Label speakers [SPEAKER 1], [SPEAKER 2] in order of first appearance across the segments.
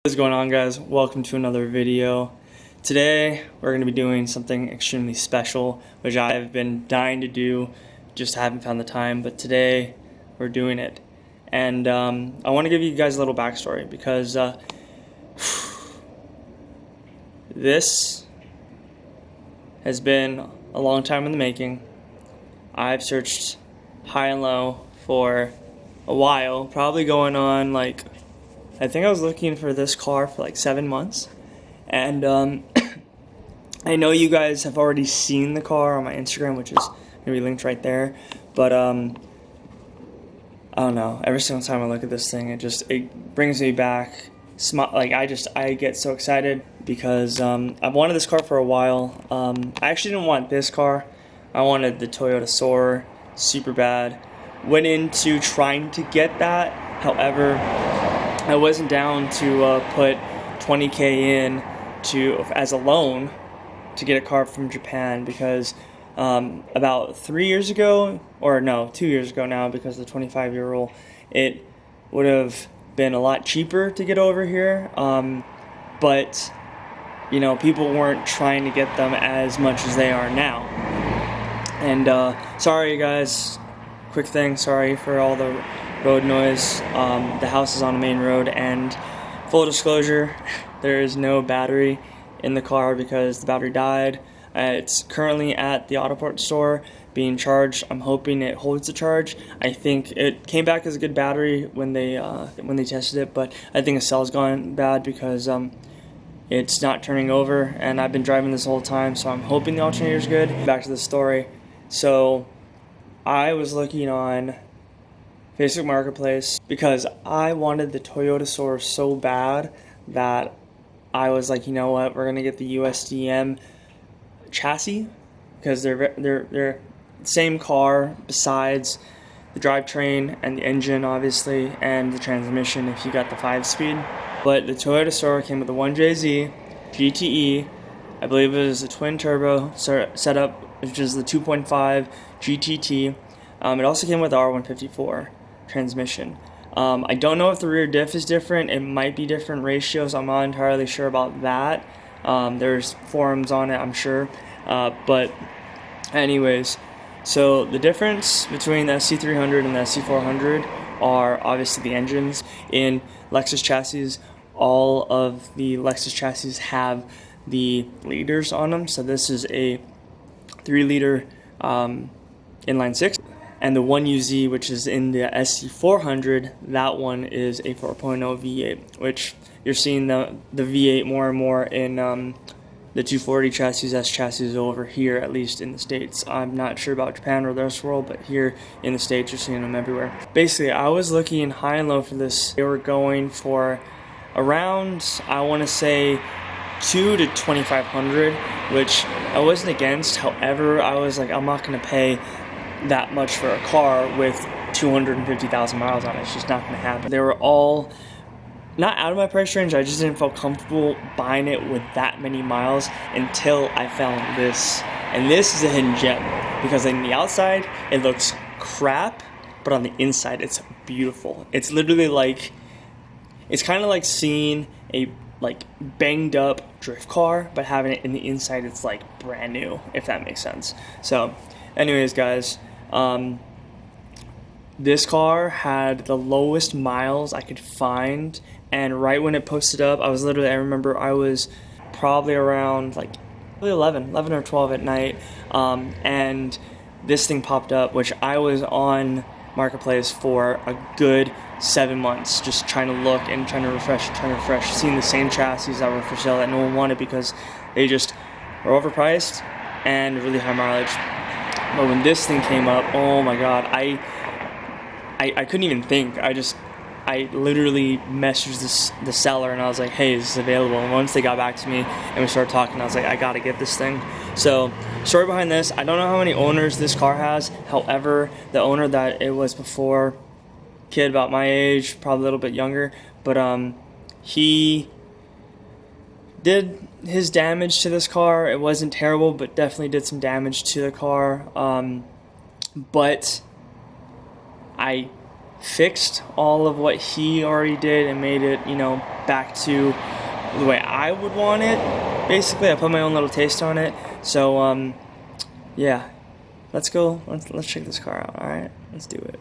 [SPEAKER 1] What's going on, guys? Welcome to another video. Today we're going to be doing something extremely special, which I've been dying to do, just haven't found the time, but today we're doing it. And I want to give you guys a little backstory because this has been a long time in the making. I've searched high and low for a while, probably going on like, I think I was looking for this car for like 7 months, and I know you guys have already seen the car on my Instagram, which is going to be linked right there, but I don't know, every single time I look at this thing, it brings me back, like I get so excited because I've wanted this car for a while. I actually didn't want this car, I wanted the Toyota Soarer super bad. Went into trying to get that, however, I wasn't down to put $20K in as a loan to get a car from Japan because about 3 years ago, or no, 2 years ago now, because of the 25-year rule, it would have been a lot cheaper to get over here. But you know, people weren't trying to get them as much as they are now. And sorry, guys. Quick thing. Sorry for all the road noise. The house is on a main road, and full disclosure, there is no battery in the car because the battery died. It's currently at the Autoport store being charged. I'm hoping it holds the charge. I think it came back as a good battery when they tested it, but I think the cell's gone bad because it's not turning over, and I've been driving this whole time, so I'm hoping the alternator's good. Back to the story. So I was looking on Facebook Marketplace because I wanted the Toyota Soarer so bad that I was like, you know what, we're gonna get the USDM chassis because they're the same car besides the drivetrain and the engine, obviously, and the transmission if you got the 5-speed. But the Toyota Soarer came with the 1JZ GTE. I believe it was a twin turbo setup, which is the 2.5 GTT. It also came with the R154 transmission. I don't know if the rear diff is different. It might be different ratios. I'm not entirely sure about that. There's forums on it, I'm sure. But anyways, so the difference between the SC300 and the SC400 are obviously the engines. In Lexus chassis, all of the Lexus chassis have the liters on them. So this is a 3-liter inline 6. And the 1UZ, which is in the SC400, that one is a 4.0 V8, which you're seeing the V8 more and more in the 240 chassis, S chassis over here, at least in the States. I'm not sure about Japan or the rest of the world, but here in the States, you're seeing them everywhere. Basically, I was looking high and low for this. They were going for around, I want to say, $2,000 to $2,500, which I wasn't against. However, I was like, I'm not going to pay that much for a car with 250,000 miles on it. It's just not going to happen. They were all not out of my price range. I just didn't feel comfortable buying it with that many miles until I found this. And this is a hidden gem because on the outside it looks crap, but on the inside it's beautiful. It's literally like, it's kind of like seeing a like banged up drift car, but having it in the inside it's like brand new, if that makes sense. So anyways, guys, this car had the lowest miles I could find, and right when it posted up, I remember I was probably around like 11 or 12 at night, and this thing popped up, which I was on Marketplace for a good 7 months, just trying to look and trying to refresh, seeing the same chassis that were for sale that no one wanted because they just were overpriced and really high mileage. But when this thing came up, oh my god, I couldn't even think. I literally messaged the seller and I was like, hey, is this available? And once they got back to me and we started talking, I was like, I gotta get this thing. So, story behind this, I don't know how many owners this car has. However, the owner that it was before, kid about my age, probably a little bit younger, but he did his damage to this car. It wasn't terrible, but definitely did some damage to the car. But I fixed all of what he already did and made it, you know, back to the way I would want it. Basically, I put my own little taste on it. So, yeah, let's go. Let's check this car out. All right, let's do it.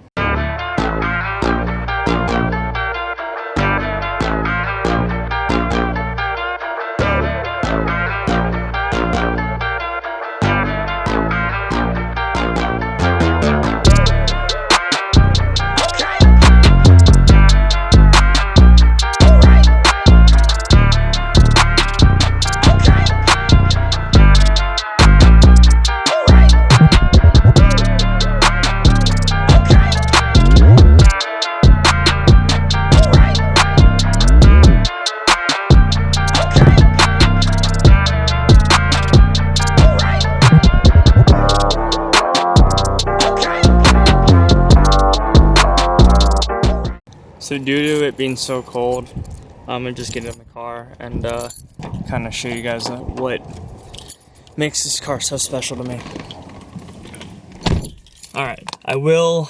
[SPEAKER 1] So due to it being so cold, I'm gonna just get in the car and kind of show you guys what makes this car so special to me. Alright, I will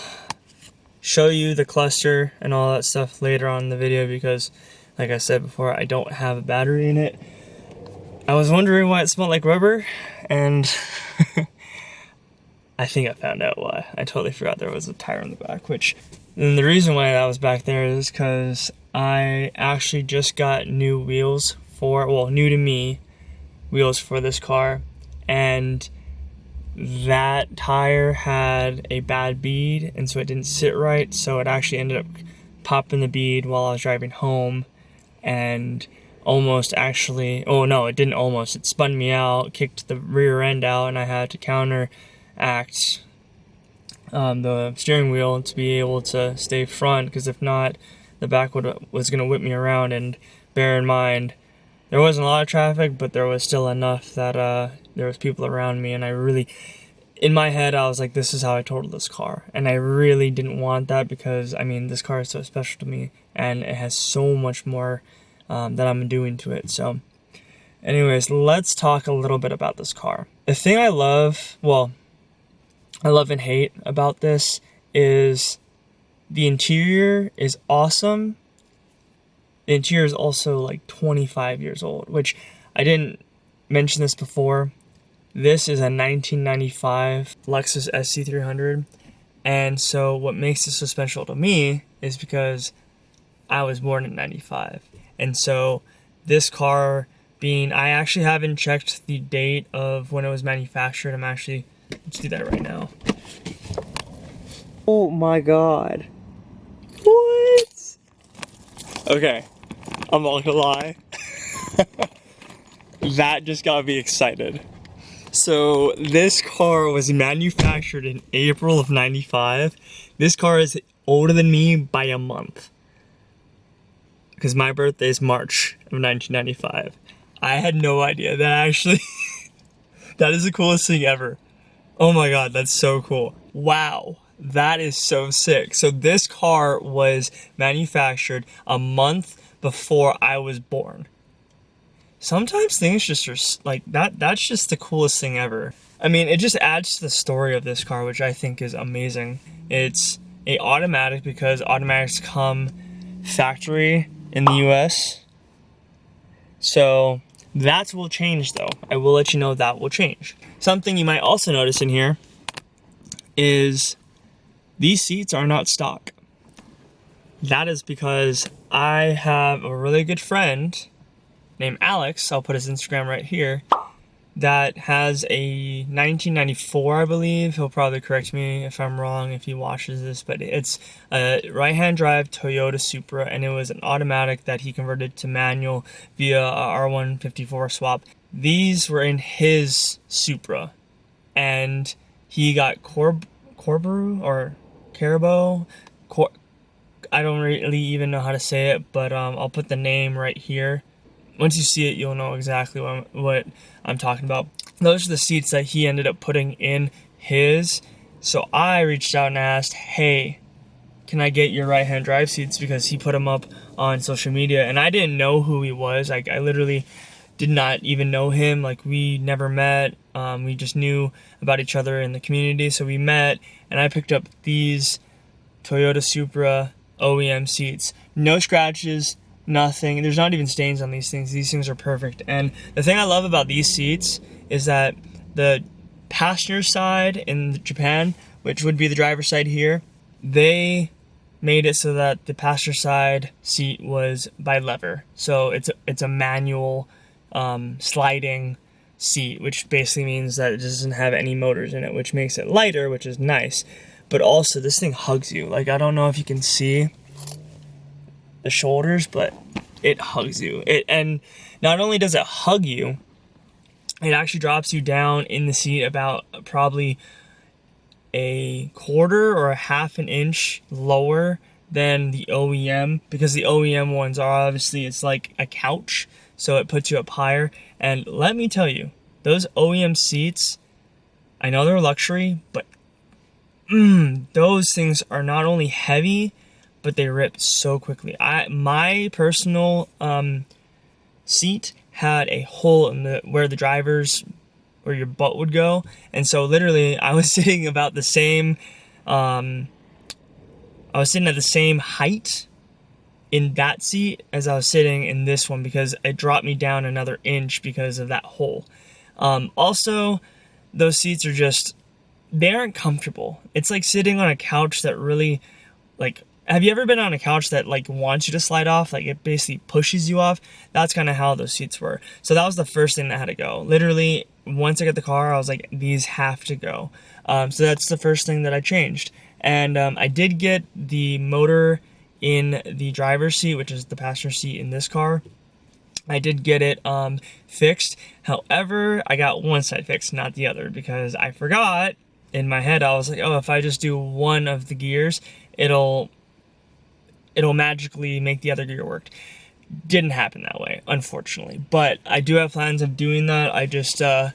[SPEAKER 1] show you the cluster and all that stuff later on in the video because, like I said before, I don't have a battery in it. I was wondering why it smelled like rubber, and I think I found out why. I totally forgot there was a tire in the back, and the reason why that was back there is because I actually just got new wheels new to me, wheels for this car, and that tire had a bad bead, and so it didn't sit right, so it actually ended up popping the bead while I was driving home, and almost actually, oh no, it didn't almost, it spun me out, kicked the rear end out, and I had to counteract the steering wheel to be able to stay front, because if not, the back was going to whip me around. And bear in mind, there wasn't a lot of traffic, but there was still enough that there was people around me, and I really, in my head, I was like, this is how I totaled this car, and I really didn't want that because, I mean, this car is so special to me, and it has so much more that I'm doing to it. So anyways, let's talk a little bit about this car. The thing I love and hate about this is the interior is awesome. The interior is also like 25 years old, which I didn't mention this before. This is a 1995 Lexus SC300. And so what makes this so special to me is because I was born in 95. And so this car I actually haven't checked the date of when it was manufactured. Let's do that right now. Oh my god. What? Okay, I'm not gonna lie. That just got me excited. So this car was manufactured in April of 95. This car is older than me by a month, because my birthday is March of 1995. I had no idea. That actually, that is the coolest thing ever. Oh my god, that's so cool. Wow, that is so sick. So this car was manufactured a month before I was born. Sometimes things just are like that. That's just the coolest thing ever. I mean, it just adds to the story of this car, which I think is amazing. It's a automatic because automatics come factory in the US. So that will change though. I will let you know that will change. Something you might also notice in here is these seats are not stock. That is because I have a really good friend named Alex, I'll put his Instagram right here, that has a 1994, I believe. He'll probably correct me if I'm wrong if he watches this, but it's a right-hand drive Toyota Supra, and it was an automatic that he converted to manual via a R154 swap. These were in his Supra, and he got Corbeau or Carabo. I don't really even know how to say it, but I'll put the name right here. Once you see it, you'll know exactly what I'm talking about. Those are the seats that he ended up putting in his. So I reached out and asked, hey, can I get your right-hand drive seats? Because he put them up on social media, and I didn't know who he was. Like, I literally did not even know him. Like, we never met. We just knew about each other in the community. So we met, and I picked up these Toyota Supra OEM seats. No scratches, nothing. There's not even stains on these things. These things are perfect. And the thing I love about these seats is that the passenger side in Japan, which would be the driver's side here, they made it so that the passenger side seat was by lever. So it's a manual sliding seat, which basically means that it doesn't have any motors in it, which makes it lighter, which is nice. But also, this thing hugs you. Like, I don't know if you can see the shoulders, but it hugs you. And not only does it hug you, it actually drops you down in the seat about probably a quarter or a half an inch lower than the OEM, because the OEM ones are obviously, it's like a couch, so it puts you up higher. And let me tell you, those OEM seats, I know they're luxury, but those things are not only heavy, but they rip so quickly. My personal seat had a hole in where the driver's, where your butt would go, and so literally I was sitting about the same, I was sitting at the same height in that seat as I was sitting in this one, because it dropped me down another inch because of that hole. Also, those seats are just, they aren't comfortable. It's like sitting on a couch that really, like, have you ever been on a couch that like wants you to slide off? Like, it basically pushes you off. That's kind of how those seats were. So that was the first thing that had to go. Literally, once I got the car, I was like, these have to go. So that's the first thing that I changed. And I did get the motor in the driver's seat, which is the passenger seat in this car. I did get it fixed. However, I got one side fixed, not the other, because I forgot. In my head, I was like, oh, if I just do one of the gears, it'll magically make the other gear work. Didn't happen that way, unfortunately. But I do have plans of doing that. I just, I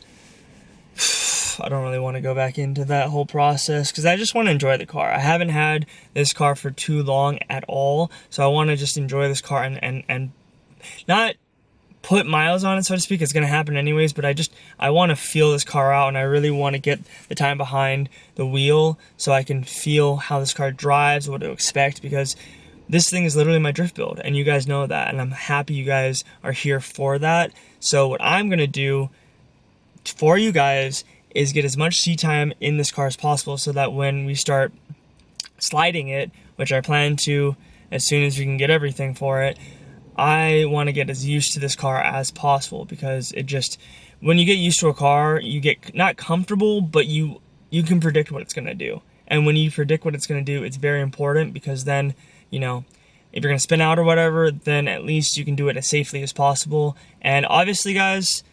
[SPEAKER 1] don't really want to go back into that whole process, because I just want to enjoy the car. I haven't had this car for too long at all, so I want to just enjoy this car and not put miles on it, so to speak. It's going to happen anyways, but I want to feel this car out, and I really want to get the time behind the wheel so I can feel how this car drives, what to expect, because this thing is literally my drift build, and you guys know that, and I'm happy you guys are here for that. So what I'm going to do for you guys is get as much seat time in this car as possible, so that when we start sliding it, which I plan to as soon as we can get everything for it, I want to get as used to this car as possible, because it just, when you get used to a car, you get not comfortable, but you can predict what it's going to do. And when you predict what it's going to do, it's very important, because then, you know, if you're going to spin out or whatever, then at least you can do it as safely as possible. And obviously, guys,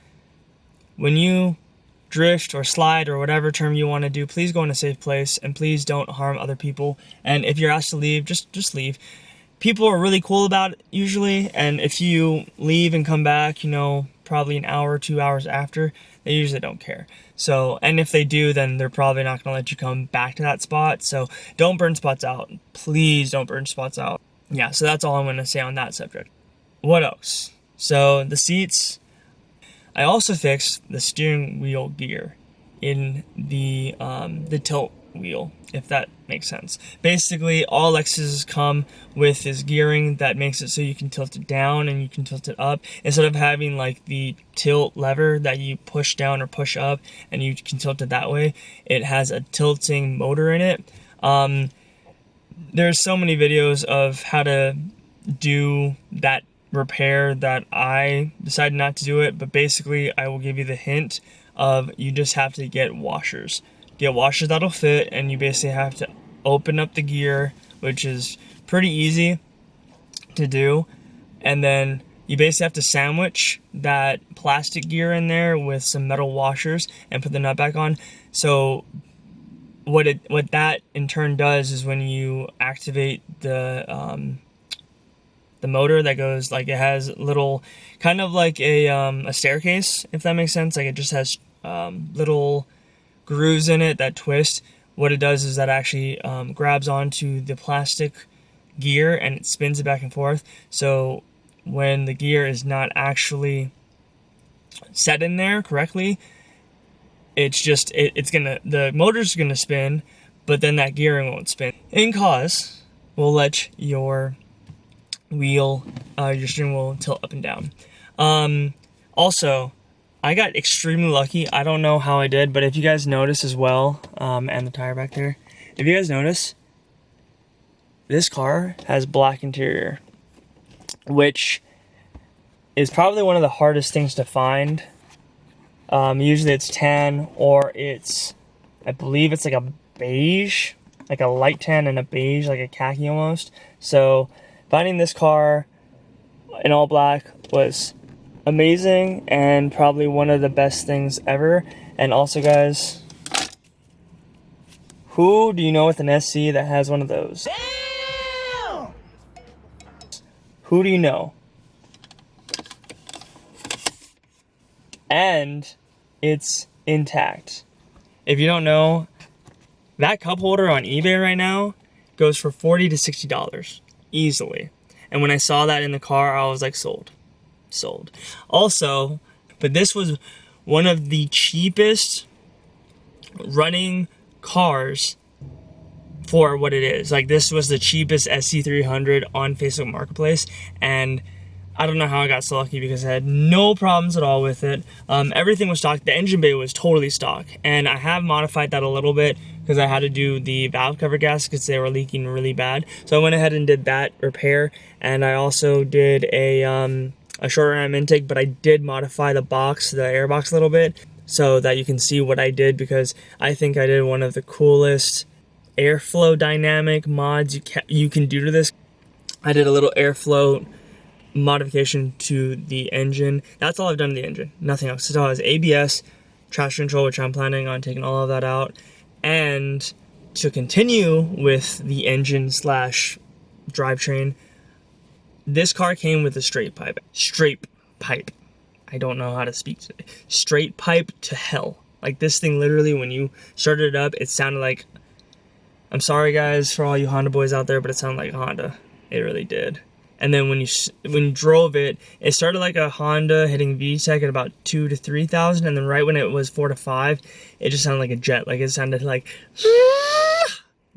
[SPEAKER 1] when you drift or slide or whatever term you want to do, please go in a safe place, and please don't harm other people. And if you're asked to leave, just leave. People are really cool about it usually, and if you leave and come back, you know, probably an hour or 2 hours after, they usually don't care. So, and if they do, then they're probably not going to let you come back to that spot. So don't burn spots out. Please don't burn spots out. Yeah, so that's all I'm going to say on that subject. What else? So the seats, I also fixed the steering wheel gear in the tilt wheel, if that makes sense. Basically, all Lexuses come with this gearing that makes it so you can tilt it down and you can tilt it up, instead of having like the tilt lever that you push down or push up and you can tilt it that way. It has a tilting motor in it. There's so many videos of how to do that repair that I decided not to do it, but basically I will give you the hint of, you just have to get washers. Get washers that'll fit, and you basically have to open up the gear, which is pretty easy to do, and then you basically have to sandwich that plastic gear in there with some metal washers and put the nut back on. So what that in turn does is, when you activate the motor that goes, like, it has little, kind of like a staircase, if that makes sense. Like, it just has little grooves in it that twist. What it does is that actually grabs onto the plastic gear and it spins it back and forth. So when the gear is not actually set in there correctly, it's just the motor's gonna spin, but then that gearing won't spin and will let your wheel, your steering wheel tilt up and down. Also, I got extremely lucky. I don't know how I did, but if you guys notice as well, and the tire back there, if you guys notice, this car has black interior, which is probably one of the hardest things to find. Usually it's tan, or I believe it's like a beige, like a light tan and a beige, like a khaki almost. So finding this car in all black was amazing and probably one of the best things ever. And also, guys, who do you know with an SC that has one of those? Damn! Who do you know? And it's intact. If you don't know, that cup holder on eBay right now goes for $40 to $60 easily. And when I saw that in the car, I was like, sold. Also, but this was one of the cheapest running cars for what it is. Like, this was the cheapest SC300 on Facebook Marketplace, and I don't know how I got so lucky because I had no problems at all with it. Everything was stock. The engine bay was totally stock, and I have modified that a little bit because I had to do the valve cover gaskets. They were leaking really bad, so I went ahead and did that repair. And I also did a shorter ram intake, but I did modify the box, the air box, a little bit so that you can see what I did, because I think I did one of the coolest airflow dynamic mods you can do to this. I did a little airflow modification to the engine. That's all I've done to the engine, nothing else. It still has ABS, traction control, which I'm planning on taking all of that out. And to continue with the engine slash drivetrain, this car came with a straight pipe. I don't know how to speak today. Straight pipe to hell. Like, this thing literally, when you started it up, it sounded like, I'm sorry guys for all you Honda boys out there, but it sounded like a Honda. It really did. And then when you drove it, it started like a Honda hitting VTEC at about 2,000 to 3,000, and then right when it was 4,000 to 5,000, it just sounded like a jet. Like, it sounded like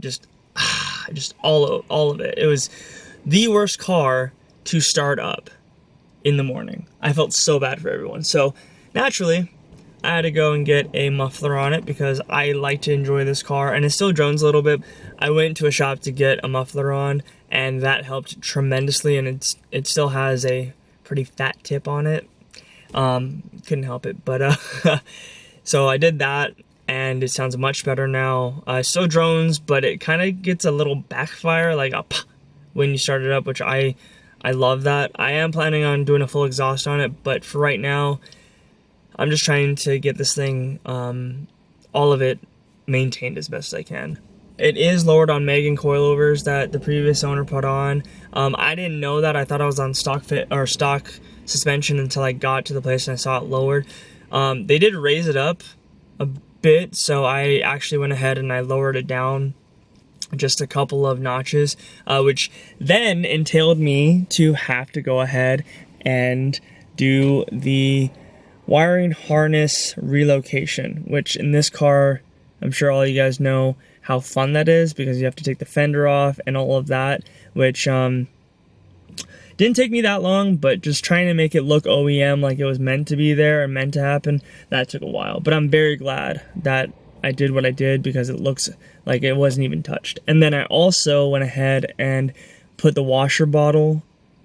[SPEAKER 1] just all of it. It was the worst car to start up in the morning. I felt so bad for everyone. So naturally, I had to go and get a muffler on it because I like to enjoy this car, and it still drones a little bit. I went to a shop to get a muffler on, and that helped tremendously, and it still has a pretty fat tip on it. Couldn't help it, but so I did that, and it sounds much better now. Still drones, but it kind of gets a little backfire, like a pah, when you start it up, which I love that. I am planning on doing a full exhaust on it, but for right now, I'm just trying to get this thing, all of it, maintained as best as I can. It is lowered on Megan coilovers that the previous owner put on. I didn't know that. I thought I was on stock suspension until I got to the place and I saw it lowered. They did raise it up a bit, so I actually went ahead and I lowered it down just a couple of notches, which then entailed me to have to go ahead and do the wiring harness relocation, which in this car, I'm sure all you guys know how fun that is, because you have to take the fender off and all of that, which didn't take me that long, but just trying to make it look OEM like it was meant to be there and meant to happen, that took a while. But I'm very glad that I did what I did, because it looks like it wasn't even touched. And then I also went ahead and put the washer bottle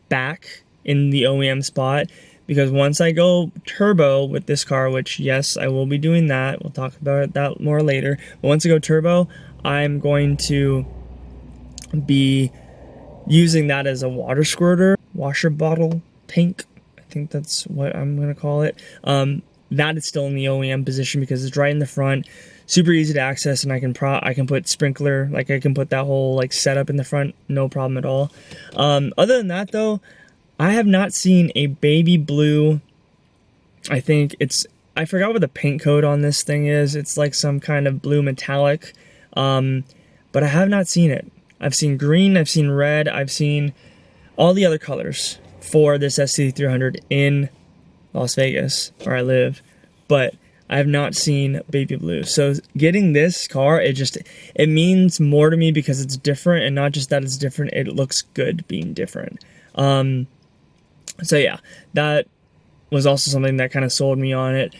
[SPEAKER 1] back in the OEM spot, because once I go turbo with this car, which yes, I will be doing that, we'll talk about that more later, but once I go turbo, I'm going to be using that as a water squirter, washer bottle tank, I think that's what I'm going to call it. That is still in the OEM position because it's right in the front, super easy to access, and I can put sprinkler, like I can put that whole like setup in the front, no problem at all. Other than that though, I have not seen a baby blue, I forgot what the paint code on this thing is. It's like some kind of blue metallic, but I have not seen it. I've seen green, I've seen red, I've seen all the other colors for this SC300 in Las Vegas, where I live, but I have not seen baby blue. So getting this car, it means more to me because it's different, and not just that it's different, it looks good being different. So yeah, that was also something that kind of sold me on it.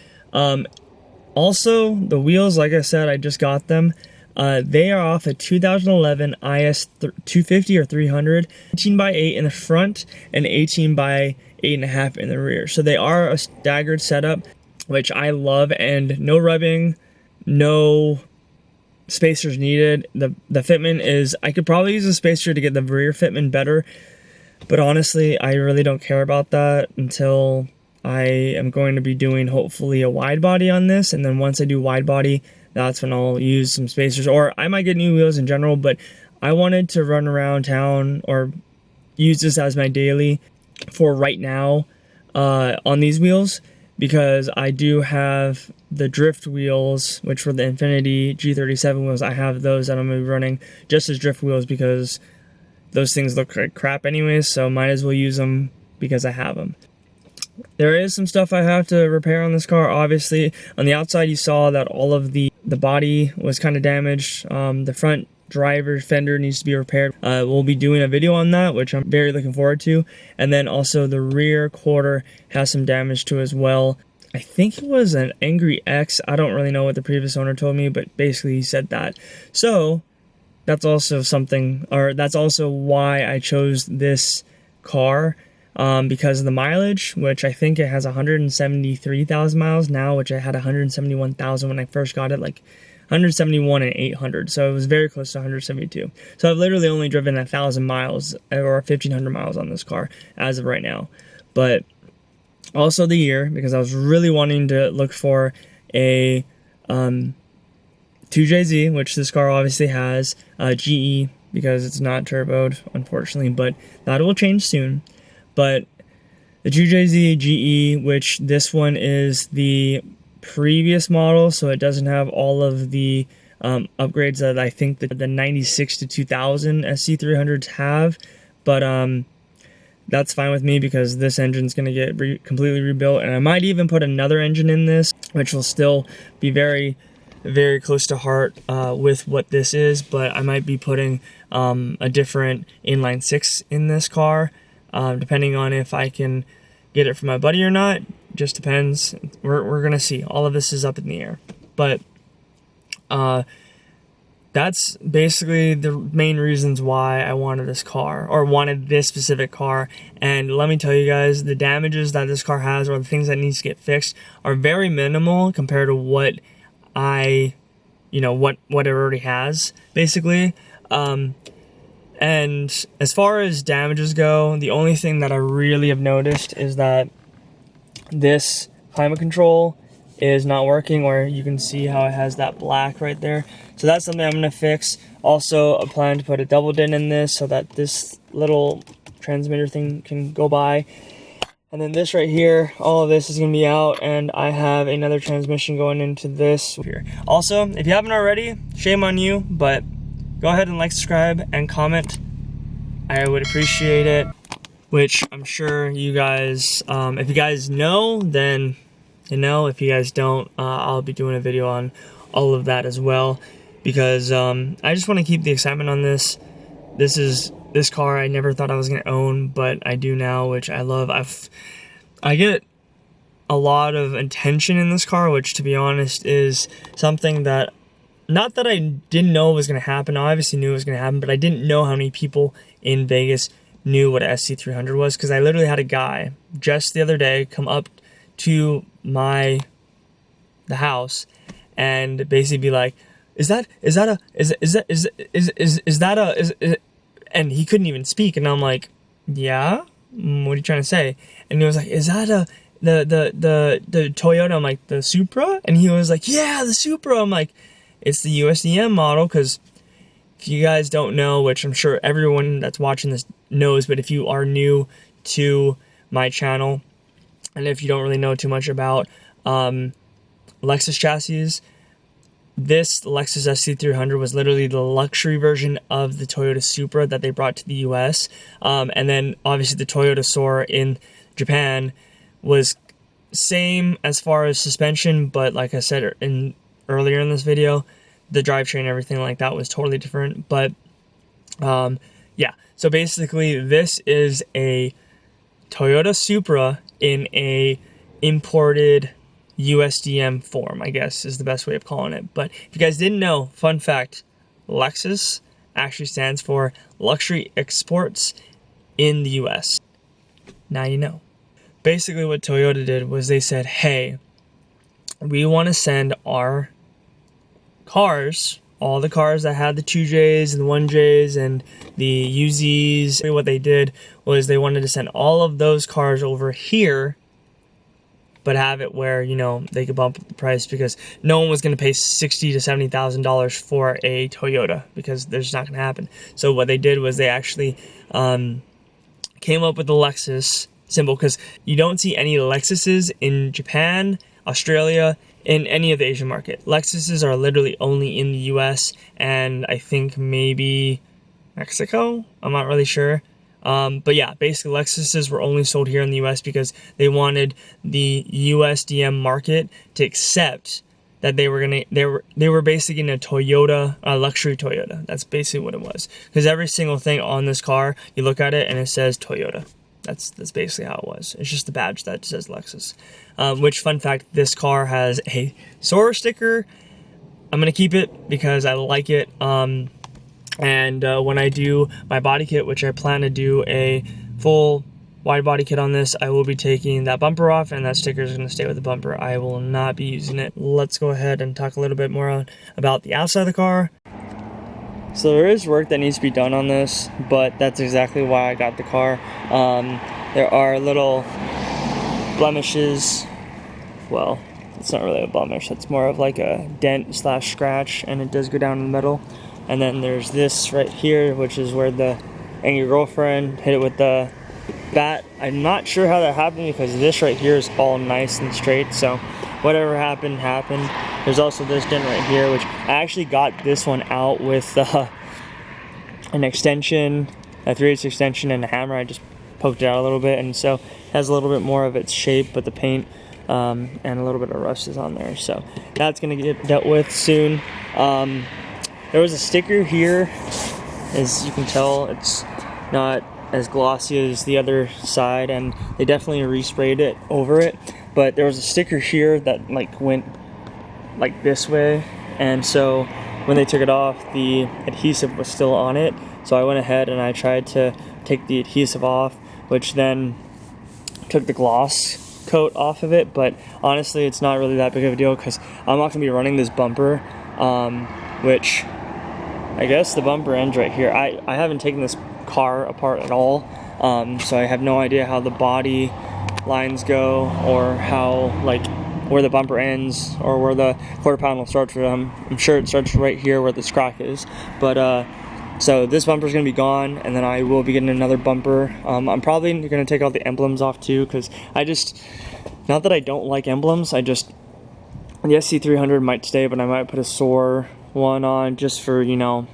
[SPEAKER 1] Also, the wheels, like I said, I just got them. They are off a 2011 IS 250 or 300, 18 by 8 in the front and 18 by 8.5 in the rear. So they are a staggered setup, which I love, and no rubbing, no spacers needed. The fitment is, I could probably use a spacer to get the rear fitment better, but honestly, I really don't care about that until I am going to be doing hopefully a wide body on this, and then once I do wide body, that's when I'll use some spacers, or I might get new wheels in general. But I wanted to run around town or use this as my daily for right now on these wheels, because I do have the drift wheels, which were the Infinity G37 wheels. I have those that I'm going to be running just as drift wheels because those things look like crap anyways, so might as well use them because I have them. There is some stuff I have to repair on this car. Obviously, on the outside you saw that all of the body was kind of damaged. The front driver fender needs to be repaired. We'll be doing a video on that, which I'm very looking forward to. And then also the rear quarter has some damage to as well. I think it was an Angry X. I don't really know what the previous owner told me, but basically he said that. So that's also something, or that's also why I chose this car, because of the mileage, which I think it has 173,000 miles now, which I had 171,000 when I first got it, like 171 and 800, so it was very close to 172. So I've literally only driven 1,000 miles or 1,500 miles on this car as of right now. But also the year, because I was really wanting to look for a 2JZ, which this car obviously has, GE, because it's not turboed, unfortunately, but that will change soon. But the 2JZ GE, which this one is the previous model, so it doesn't have all of the upgrades that I think that the 96 to 2000 SC300s have, but that's fine with me because this engine's going to get completely rebuilt, and I might even put another engine in this, which will still be very, very close to heart with what this is, but I might be putting a different inline 6 in this car, depending on if I can get it from my buddy or not. Just depends. We're gonna see. All of this is up in the air, but that's basically the main reasons why I wanted this car, or wanted this specific car. And let me tell you guys, the damages that this car has, or the things that needs to get fixed, are very minimal compared to what what it already has, basically. And as far as damages go, the only thing that I really have noticed is that this climate control is not working, where you can see how it has that black right there. So that's something I'm going to fix. Also, I plan to put a double din in this so that this little transmitter thing can go by. And then this right here, all of this is going to be out, and I have another transmission going into this here. Also, if you haven't already, shame on you, but go ahead and like, subscribe, and comment. I would appreciate it, which I'm sure you guys, if you guys know, then you know. If you guys don't, I'll be doing a video on all of that as well, because I just want to keep the excitement on this. This car I never thought I was going to own, but I do now, which I love. I get a lot of attention in this car, which, to be honest, is something that, not that I didn't know it was going to happen. I obviously knew it was going to happen, but I didn't know how many people in Vegas knew what a SC300 was, because I literally had a guy just the other day come up to the house and basically be like, and he couldn't even speak, and I'm like, yeah, what are you trying to say? And he was like, is that the Toyota? I'm like, the Supra? And he was like, yeah, the Supra. I'm like, it's the USDM model, because if you guys don't know, which I'm sure everyone that's watching this knows, but if you are new to my channel, and if you don't really know too much about Lexus chassis, this Lexus SC300 was literally the luxury version of the Toyota Supra that they brought to the US. And then obviously the Toyota Soar in Japan was same as far as suspension, but like I said earlier in this video, the drivetrain and everything like that was totally different. But yeah, so basically this is a Toyota Supra in a imported USDM form, I guess is the best way of calling it. But if you guys didn't know, fun fact, Lexus actually stands for Luxury Exports in the US. Now you know. Basically what Toyota did was they said, hey, we want to send our cars, all the cars that had the 2Js and the 1Js and the UZs. What they did was they wanted to send all of those cars over here, but have it where, you know, they could bump up the price, because no one was going to pay $60,000 to $70,000 for a Toyota, because there's not going to happen. So what they did was they actually came up with the Lexus symbol, because you don't see any Lexuses in Japan, Australia, in any of the Asian market. Lexuses are literally only in the US and I think maybe Mexico. I'm not really sure. But yeah, basically Lexuses were only sold here in the US because they wanted the USDM market to accept that they were basically in a Toyota, a luxury Toyota. That's basically what it was. Because every single thing on this car, you look at it and it says Toyota. That's basically how it was. It's just the badge that says Lexus. Which, fun fact, this car has a Sora sticker. I'm gonna keep it because I like it. And when I do my body kit, which I plan to do a full wide body kit on this, I will be taking that bumper off, and that sticker is going to stay with the bumper. I will not be using it. Let's go ahead and talk a little bit more about the outside of the car. So there is work that needs to be done on this, but that's exactly why I got the car. There are little blemishes. Well, it's not really a blemish. It's more of like a dent / scratch, and it does go down in the middle. And then there's this right here, which is where the angry girlfriend hit it with the bat. I'm not sure how that happened, because this right here is all nice and straight, so whatever happened. There's also this dent right here, which I actually got this one out with an extension, a 3/8 extension, and a hammer. I just poked it out a little bit, and so it has a little bit more of its shape, but the paint and a little bit of rust is on there, so that's gonna get dealt with soon. There was a sticker here. As you can tell, it's not as glossy as the other side, and they definitely resprayed it over it, but there was a sticker here that like went like this way, and so when they took it off, the adhesive was still on it. So I went ahead and I tried to take the adhesive off, which then took the gloss coat off of it. But honestly, it's not really that big of a deal, because I'm not gonna be running this bumper, which I guess the bumper ends right here. I haven't taken this car apart at all, so I have no idea how the body lines go, or how, like, where the bumper ends, or where the quarter panel starts from. I'm sure it starts right here where this crack is. But so this bumper is going to be gone, and then I will be getting another bumper. I'm probably going to take all the emblems off too, because not that I don't like emblems, the SC300 might stay, but I might put a SOAR one on just for, you know,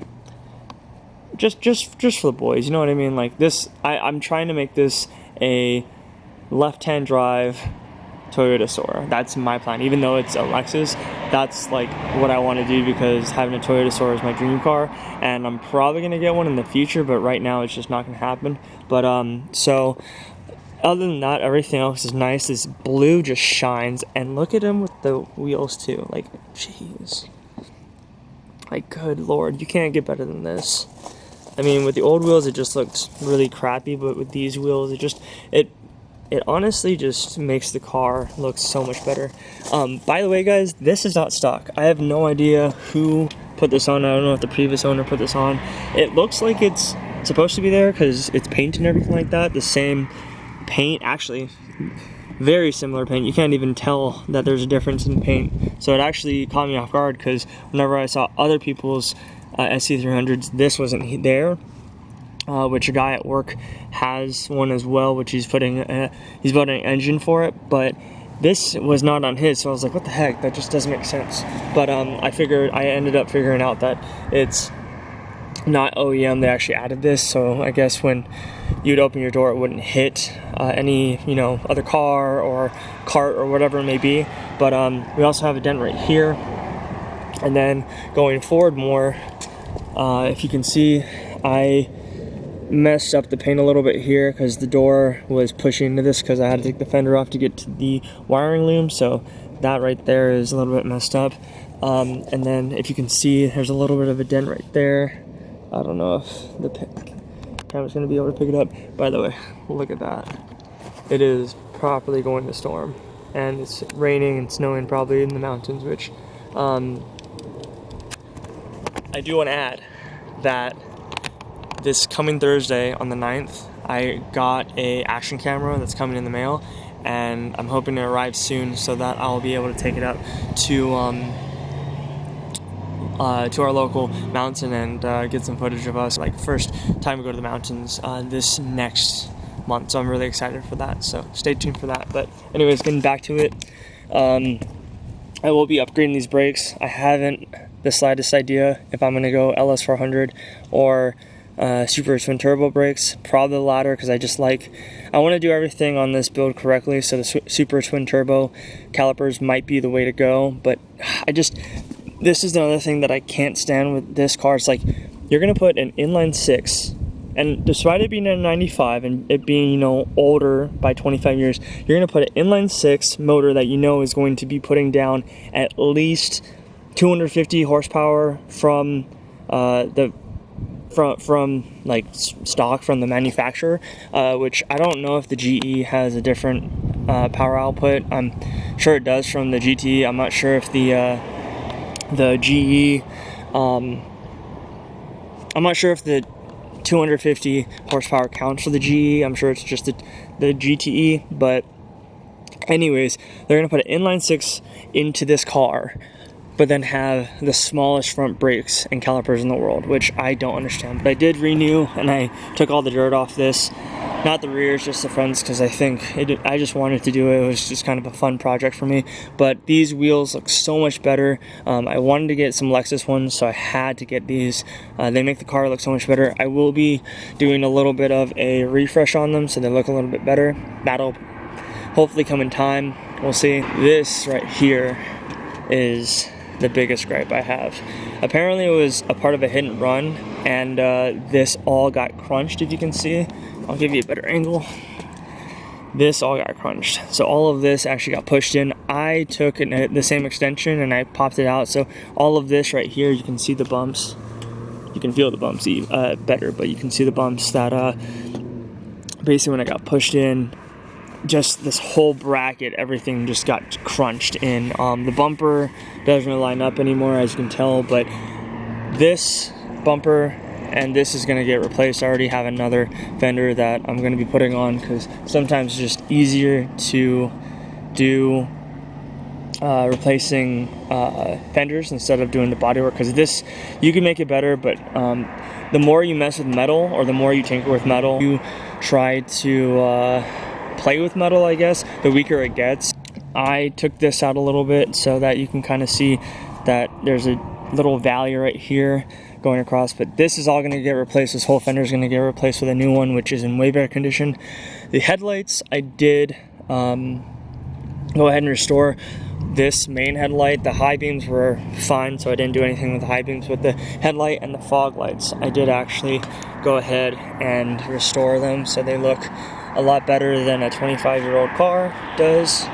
[SPEAKER 1] just for the boys, you know what I mean? Like this, I'm trying to make this a left-hand drive Toyota Sora. That's my plan. Even though it's a Lexus, that's like what I want to do, because having a Toyota Sora is my dream car, and I'm probably going to get one in the future, but right now it's just not going to happen. But so other than that, everything else is nice. This blue just shines, and look at him with the wheels too. Like, jeez. Like, good lord, you can't get better than this. I mean, with the old wheels, it just looks really crappy, but with these wheels, it honestly just makes the car look so much better. By the way, guys, this is not stock. I have no idea who put this on. I don't know if the previous owner put this on. It looks like it's supposed to be there because it's paint and everything like that. The same paint, actually, very similar paint. You can't even tell that there's a difference in paint. So it actually caught me off guard, because whenever I saw other people's SC300s, this wasn't there. Which a guy at work has one as well, which he's building an engine for it, but this was not on his, so I was like, what the heck, that just doesn't make sense. But I ended up figuring out that it's not OEM. They actually added this, so I guess when you'd open your door, it wouldn't hit any, you know, other car or cart or whatever it may be. But we also have a dent right here. And then going forward more, if you can see, I messed up the paint a little bit here because the door was pushing into this because I had to take the fender off to get to the wiring loom. So that right there is a little bit messed up. And then if you can see, there's a little bit of a dent right there. I don't know if the camera's going to be able to pick it up. By the way, look at that. It is properly going to storm. And it's raining and snowing probably in the mountains, which I do want to add that this coming Thursday on the 9th, I got a action camera that's coming in the mail, and I'm hoping to arrive soon so that I'll be able to take it up to our local mountain and get some footage of us, like first time we go to the mountains this next month. So I'm really excited for that, so stay tuned for that. But anyways, getting back to it, I will be upgrading these brakes. I haven't the slightest idea if I'm going to go LS400 or Super Twin Turbo brakes. Probably the latter, because I want to do everything on this build correctly, so the Super Twin Turbo calipers might be the way to go. But this is another thing that I can't stand with this car. It's like, you're going to put an inline 6, and despite it being a 95 and it being, you know, older by 25 years, you're going to put an inline 6 motor that you know is going to be putting down at least 250 horsepower from from like stock from the manufacturer, which I don't know if the GE has a different power output. I'm sure it does from the GT. I'm not sure if the GE, I'm not sure if the 250 horsepower counts for the GE. I'm sure it's just the GTE. But anyways, they're gonna put an inline 6 into this car, but then have the smallest front brakes and calipers in the world, which I don't understand. But I did renew, and I took all the dirt off this, not the rears, just the fronts, because I just wanted to do it. It was just kind of a fun project for me. But these wheels look so much better. I wanted to get some Lexus ones, so I had to get these. They make the car look so much better. I will be doing a little bit of a refresh on them so they look a little bit better. That'll hopefully come in time. We'll see. This right here is the biggest gripe I have. Apparently it was a part of a hit and run, and this all got crunched. If you can see, I'll give you a better angle. This all got crunched, so all of this actually got pushed in. I took the same extension and I popped it out, so all of this right here, you can see the bumps. You can feel the bumps better, but you can see the bumps that basically when it got pushed in, just this whole bracket, everything just got crunched in. The bumper doesn't really line up anymore, as you can tell, but this bumper and this is going to get replaced. I already have another fender that I'm going to be putting on, because sometimes it's just easier to do replacing fenders instead of doing the bodywork, because this, you can make it better, but the more you mess with metal, or the more you tinker with metal, you try to play with metal, I guess, the weaker it gets. I took this out a little bit so that you can kind of see that there's a little valley right here going across, but this is all going to get replaced. This whole fender is going to get replaced with a new one, which is in way better condition. The headlights, I did go ahead and restore this main headlight. The high beams were fine, so I didn't do anything with the high beams. With the headlight and the fog lights, I did actually go ahead and restore them, so they look a lot better than a 25-year-old car does.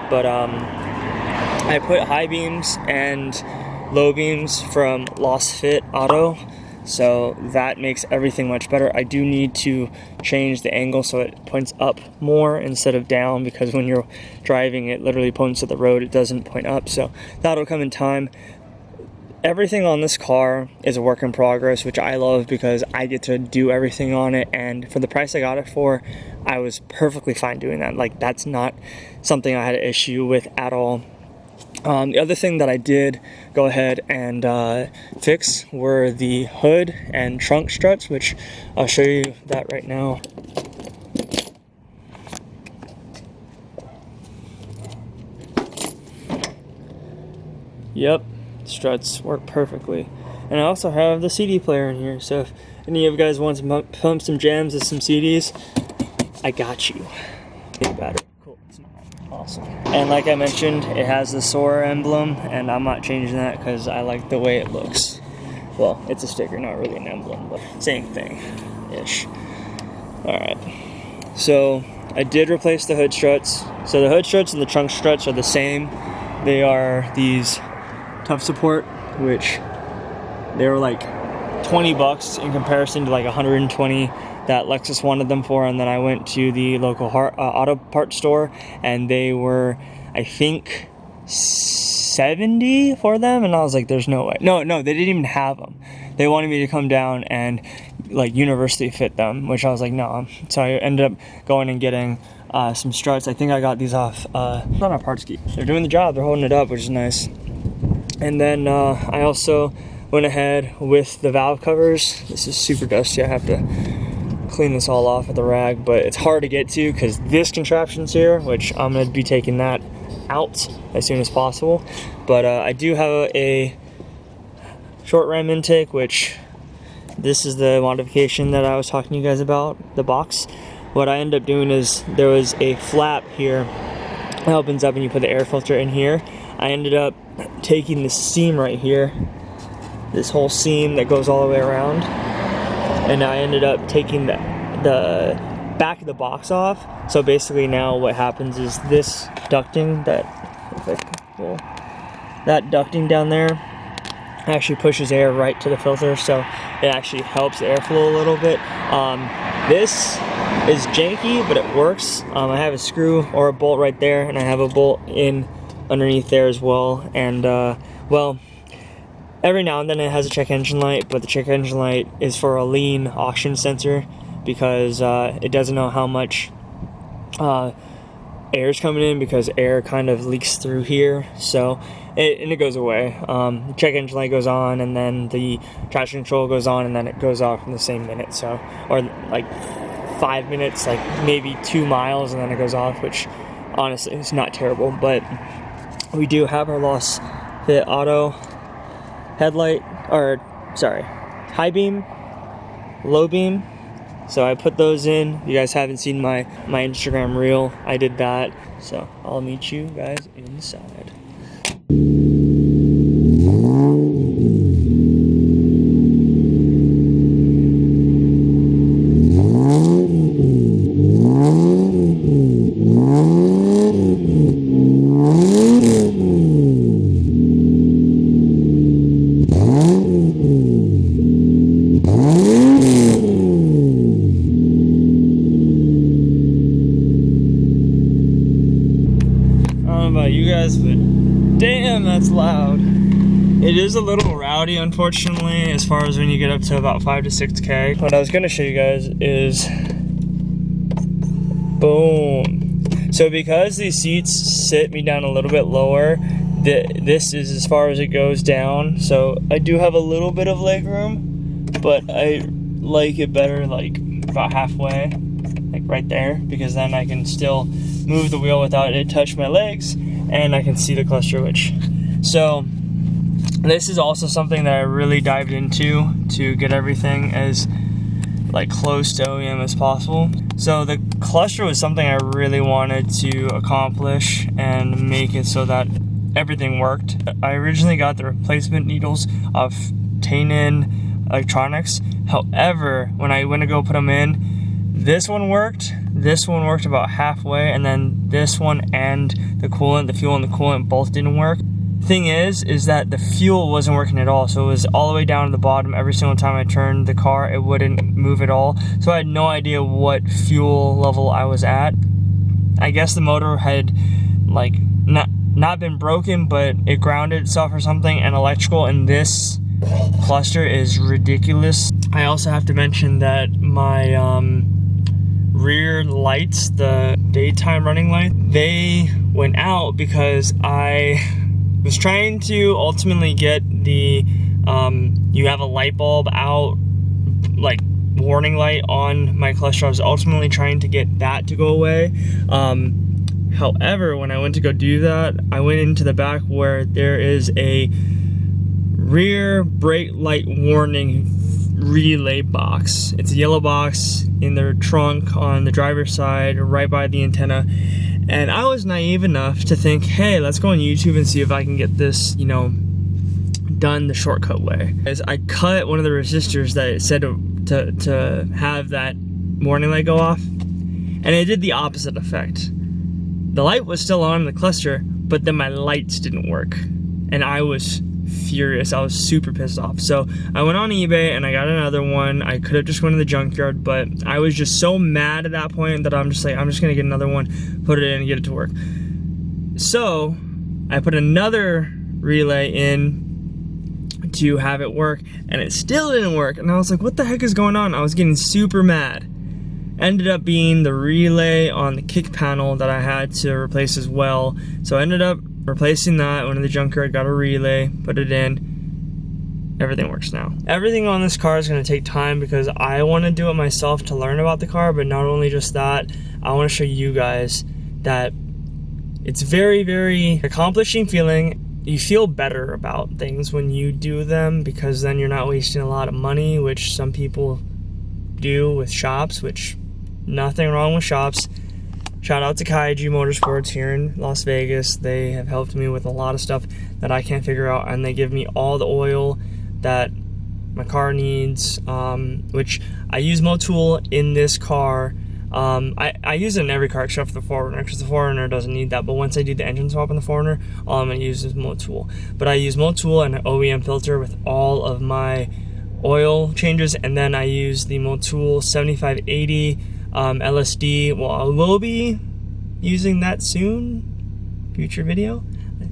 [SPEAKER 1] But I put high beams and low beams from Lost Fit Auto, so that makes everything much better. I do need to change the angle so it points up more instead of down, because when you're driving it literally points to the road, it doesn't point up, so that'll come in time. Everything on this car is a work in progress, which I love because I get to do everything on it, and for the price I got it for, I was perfectly fine doing that. Like, that's not something I had an issue with at all. The other thing that I did go ahead and fix were the hood and trunk struts, which I'll show you that right now. Yep, struts work perfectly. And I also have the CD player in here, so if any of you guys want to pump some jams and some CDs, I got you. Get battery. Cool. Awesome. And like I mentioned, it has the SOAR emblem, and I'm not changing that because I like the way it looks. Well, it's a sticker, not really an emblem, but same thing-ish. Alright. So, I did replace the hood struts. So the hood struts and the trunk struts are the same. They are these tough support, which they were like 20 bucks in comparison to like 120 that Lexus wanted them for. And then I went to the local auto parts store, and they were, I think, 70 for them. And I was like, there's no way. No, they didn't even have them. They wanted me to come down and like universally fit them, which I was like, no. So I ended up going and getting some struts. I think I got these off on a parts key. They're doing the job. They're holding it up, which is nice. And then I also went ahead with the valve covers. This is super dusty. I have to clean this all off with a rag, but it's hard to get to because this contraption's here, which I'm going to be taking that out as soon as possible. But I do have a short ram intake, which this is the modification that I was talking to you guys about, the box. What I ended up doing is there was a flap here that opens up and you put the air filter in here. I ended up taking the seam right here, this whole seam that goes all the way around, and I ended up taking the back of the box off. So basically now what happens is this ducting, that ducting down there actually pushes air right to the filter, so it actually helps the airflow a little bit. This is janky, but it works. I have a screw or a bolt right there, and I have a bolt in underneath there as well. And well, every now and then it has a check engine light, but the check engine light is for a lean oxygen sensor because it doesn't know how much air is coming in, because air kind of leaks through here. So it goes away. The check engine light goes on, and then the traction control goes on, and then it goes off in the same minute. So, or like 5 minutes, like maybe 2 miles, and then it goes off, which honestly is not terrible. But we do have our loss fit auto headlight, or sorry, high beam, low beam. So I put those in. You guys haven't seen my Instagram reel. I did that. So I'll meet you guys inside. But damn, that's loud. It is a little rowdy, unfortunately, as far as when you get up to about 5 to 6K. What I was gonna show you guys is, boom. So because these seats sit me down a little bit lower, this is as far as it goes down. So I do have a little bit of leg room, but I like it better like about halfway, like right there, because then I can still move the wheel without it touch my legs, and I can see the cluster switch. So this is also something that I really dived into to get everything as like close to OEM as possible. So the cluster was something I really wanted to accomplish and make it so that everything worked. I originally got the replacement needles of Tainin Electronics. However, when I went to go put them in, this one worked about halfway, and then this one and the coolant, the fuel and the coolant both didn't work. Thing is that the fuel wasn't working at all, so it was all the way down to the bottom. Every single time I turned the car, it wouldn't move at all. So I had no idea what fuel level I was at. I guess the motor had like not been broken, but it grounded itself or something, and electrical in this cluster is ridiculous. I also have to mention that my rear lights, the daytime running light, they went out because I was trying to ultimately get the you have a light bulb out, like warning light on my cluster. I was ultimately trying to get that to go away. However, when I went to go do that, I went into the back where there is a rear brake light warning relay box. It's a yellow box in the trunk on the driver's side, right by the antenna. And I was naive enough to think, hey, let's go on YouTube and see if I can get this, you know, done the shortcut way. As I cut one of the resistors that it said to have that warning light go off, and it did the opposite effect. The light was still on in the cluster, but then my lights didn't work. And I was furious. I was super pissed off. So I went on eBay and I got another one. I could have just went to the junkyard, but I was just so mad at that point that I'm just like, I'm just gonna get another one, put it in and get it to work. So I put another relay in to have it work, and it still didn't work. And I was like, what the heck is going on? I was getting super mad. Ended up being the relay on the kick panel that I had to replace as well. So I ended up replacing that. Went to the junkyard, got a relay, put it in. Everything works now. Everything on this car is going to take time because I want to do it myself to learn about the car, but not only just that, I want to show you guys that it's very, very accomplishing feeling. You feel better about things when you do them because then you're not wasting a lot of money, which some people do with shops, which nothing wrong with shops. Shout out to Kaiju Motorsports here in Las Vegas. They have helped me with a lot of stuff that I can't figure out, and they give me all the oil that my car needs, which I use Motul in this car. I use it in every car except for the 4Runner because the 4Runner doesn't need that, but once I do the engine swap on the 4Runner, all I'm going to use is Motul. But I use Motul and an OEM filter with all of my oil changes, and then I use the Motul 7580 LSD. Well, I will be using that soon. Future video.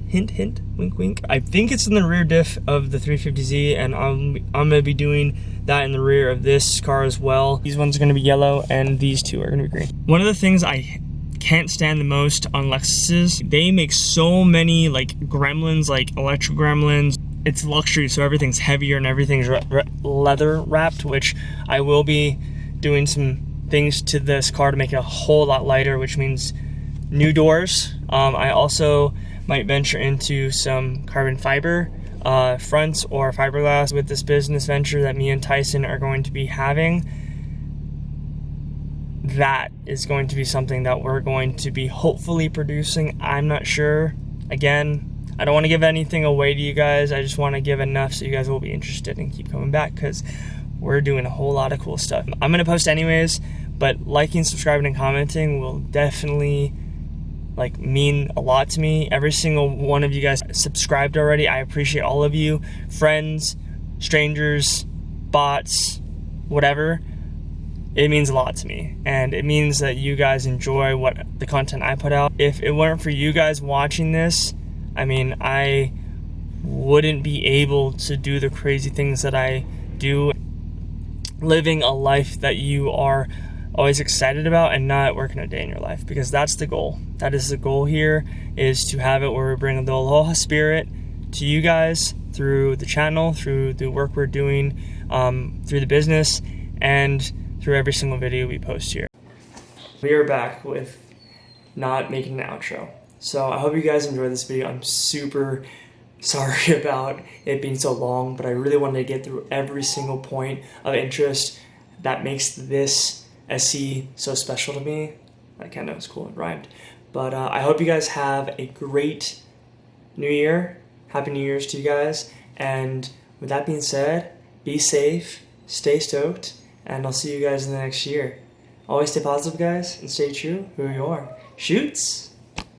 [SPEAKER 1] Hint, hint, wink, wink. I think it's in the rear diff of the 350Z, and I'm going to be doing that in the rear of this car as well. These ones are going to be yellow, and these two are going to be green. One of the things I can't stand the most on Lexuses, they make so many like gremlins, like electric gremlins. It's luxury, so everything's heavier and everything's leather wrapped, which I will be doing some things to this car to make it a whole lot lighter, which means new doors. I also might venture into some carbon fiber fronts or fiberglass with this business venture that me and Tyson are going to be having. That is going to be something that we're going to be hopefully producing. I'm not sure. Again, I don't want to give anything away to you guys. I just want to give enough so you guys will be interested and keep coming back because we're doing a whole lot of cool stuff. I'm going to post anyways, but liking, subscribing, and commenting will definitely mean a lot to me. Every single one of you guys subscribed already. I appreciate all of you. Friends, strangers, bots, whatever. It means a lot to me, and it means that you guys enjoy the content I put out. If it weren't for you guys watching this, I mean, I wouldn't be able to do the crazy things that I do, living a life that you are always excited about and not working a day in your life, because that's the goal. That is the goal here, is to have it where we bring the Aloha spirit to you guys through the channel, through the work we're doing, through the business, and through every single video we post here. We are back with not making an outro. So I hope you guys enjoyed this video. I'm super sorry about it being so long, but I really wanted to get through every single point of interest that makes this SC so special to me. I kind of was cool, it rhymed. But I hope you guys have a great new year. Happy New Year's to you guys. And with that being said, be safe, stay stoked, and I'll see you guys in the next year. Always stay positive, guys, and stay true who you are. Shoots!